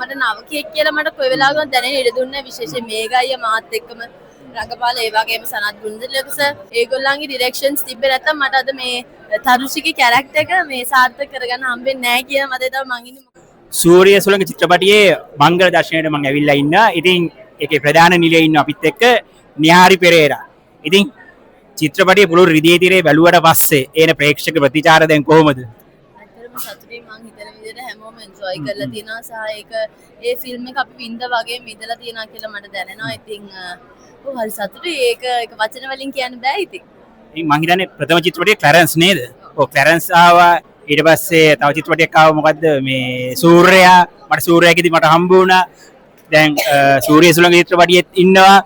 මට නවකයෙක් කියලා මට කොයි වෙලාවකවත් දැනෙන්න ඉඩ දුන්නේ නැහැ. විශේෂයෙන් මේගායිය මාත් එක්කම රඟපාලා ඒ වගේම සනත් ගුණතිලක සර් ඒගොල්ලන්ගේ ඩිරෙක්ෂන්ස් තිබ්බේ නැත්තම් මට අද මේ තරුෂිගේ කැරක්ටර් එක මේ සාර්ථක කරගන්න හම්බෙන්නේ නැහැ කියලා මට තමයි මං ඉන්නේ. සූරිය සුළඟ චිත්‍රපටියේ මංගල දර්ශනයට මම ඇවිල්ලා ඉන්නවා. ඉතින් ඒකේ ප්‍රධාන නිලයේ ඉන්න අපිත් එක්ක නිහාරි පෙරේරා. ඉතින් චිත්‍රපටියේ පුළුල් රිදී තිරේ බැලුවට පස්සේ එන ප්‍රේක්ෂක ප්‍රතිචාර දැන් කොහොමද? ඇත්තටම සතුටින් මං හිතන විදිහට හැමෝම එන්ජොයි කරලා තියෙනවා සහ ඒක ඒ ෆිල්ම් එක අපි විඳ වගේ මිදලා තියෙනවා කියලා මට දැනෙනවා. ඉතින් ඔව් හරි සතුටුයි. ඒක වචන වලින් කියන්න බෑ ඉතින්. ඉතින් මං හිතන්නේ ප්‍රථම චිත්‍රපටයේ ක්ලැරන්ස් නේද? ඔව් ක්ලැරන්ස් ආවා. ඊට පස්සේ තව චිත්‍රපටයක් ආවා මොකද්ද මේ සූර්යයා. මට සූර්යයාගෙදි මට හම්බ වුණා. දැන් සූර්ය සුළඟ චිත්‍රපටියෙත් ඉන්නවා.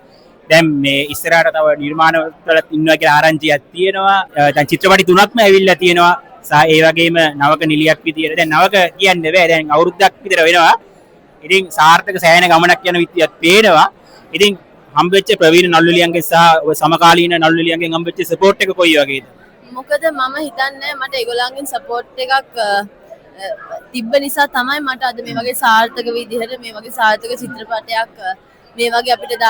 දැන් මේ ඉස්සරහට තව නිර්මාණ වලත් ඉන්නවා කියලා ආරංචියක් තියෙනවා. දැන් චිත්‍රපටි තුනක්ම ඇවිල්ලා තියෙනවා. සහ ඒ වගේම නවක නිලියක් විදියට දැන් නවක කියන්න බෑ. දැන් අවුරුද්දක් විතර වෙනවා. ඉතින් සාර්ථක සෑහෙන ගමනක් යන විදියක් පේනවා. ඉතින් හම්බෙච්ච ප්‍රවීණ නළුලියන්ගේ සහ සමකාලීන නළුලියන්ගෙන් හම්බෙච්ච සපෝට් එක කොයි වගේද? මොකද මම හිතන්නේ මට ඒගොල්ලන්ගෙන් සපෝට් එකක් තිබ්බ නිසා තමයි මට අද මේ වගේ සාර්ථක විදිහට මේ වගේ සාර්ථක චිත්‍රපටයක් මේ වගේ අපිට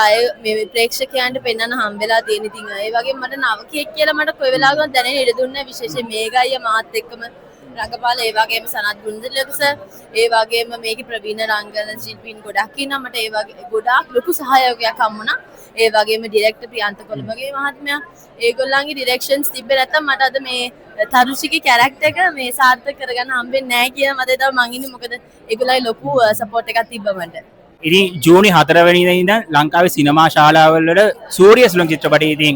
මේ ප්‍රේක්ෂකයන්ට පෙන්වන්න හම්බෙලා තියෙන. ඉතින් ඒ වගේම මට නවකයෙක් කියලා මට කොයි වෙලාවකවත් දැනෙන්න ඉඩ දුන්නේ නැහැ. විශේෂයෙන් මේගායිය මාත් එක්කම රඟපාලා ඒ වගේම සනත් ගුණතිලක සර් ඒ වගේම මේකේ ප්‍රවීණ රංගන ශිල්පීන් ගොඩක් ඉන්නවා. මට ඒ වගේ ගොඩාක් ලොකු සහයෝගයක් හම්බුණා. ඒ වගේම ඩිරෙක්ටර් ප්‍රියන්ත කොළඹගේ මහත්මයා ඒගොල්ලන්ගේ ඩිරෙක්ෂන්ස් තිබ්බේ නැත්තම් මට අද මේ තරුෂිගේ කැරක්ටර් එක මේ සාර්ථක කරගන්න හම්බෙන්නේ නැහැ කියලා මට තමයි මං ඉන්නේ. මොකද ඒගොල්ලන්ගේ ලොකු සපෝට් එකක් තිබ්බ මට. ඉතින් ජූනි 4 වෙනිදා ඉඳන් ලංකාවේ සිනමා ශාලාවල වල සූර්ය සුළඟ චිත්‍රපටය ඉතින්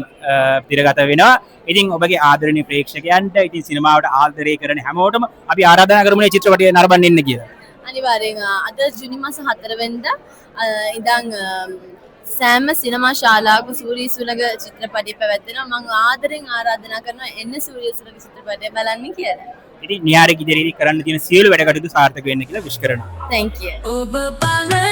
තිරගත වෙනවා. ඉතින් ඔබගේ ආදරණීය ප්‍රේක්ෂකයන්ට ඉතින් සිනමාවට ආදරය කරන හැමෝටම අපි ආරාධනා කරමු මේ චිත්‍රපටය නරඹන්න එන්න කියලා. අනිවාර්යෙන් අද ජූනි මාස 4 වෙනිදා ඉඳන් සෑම සිනමා ශාලාවක සූර්ය සුළඟ චිත්‍රපටය පැවැත්වෙනවා. මම ආදරෙන් ආරාධනා කරනවා එන්න සූර්ය සුළඟ චිත්‍රපටය බලන්න කියලා. ඉතින් නිහාරි ඉදිරියේ කරන්න තියෙන සියලු වැඩ කටයුතු සාර්ථක වෙන්න කියලා විශ් කරනවා. Thank you.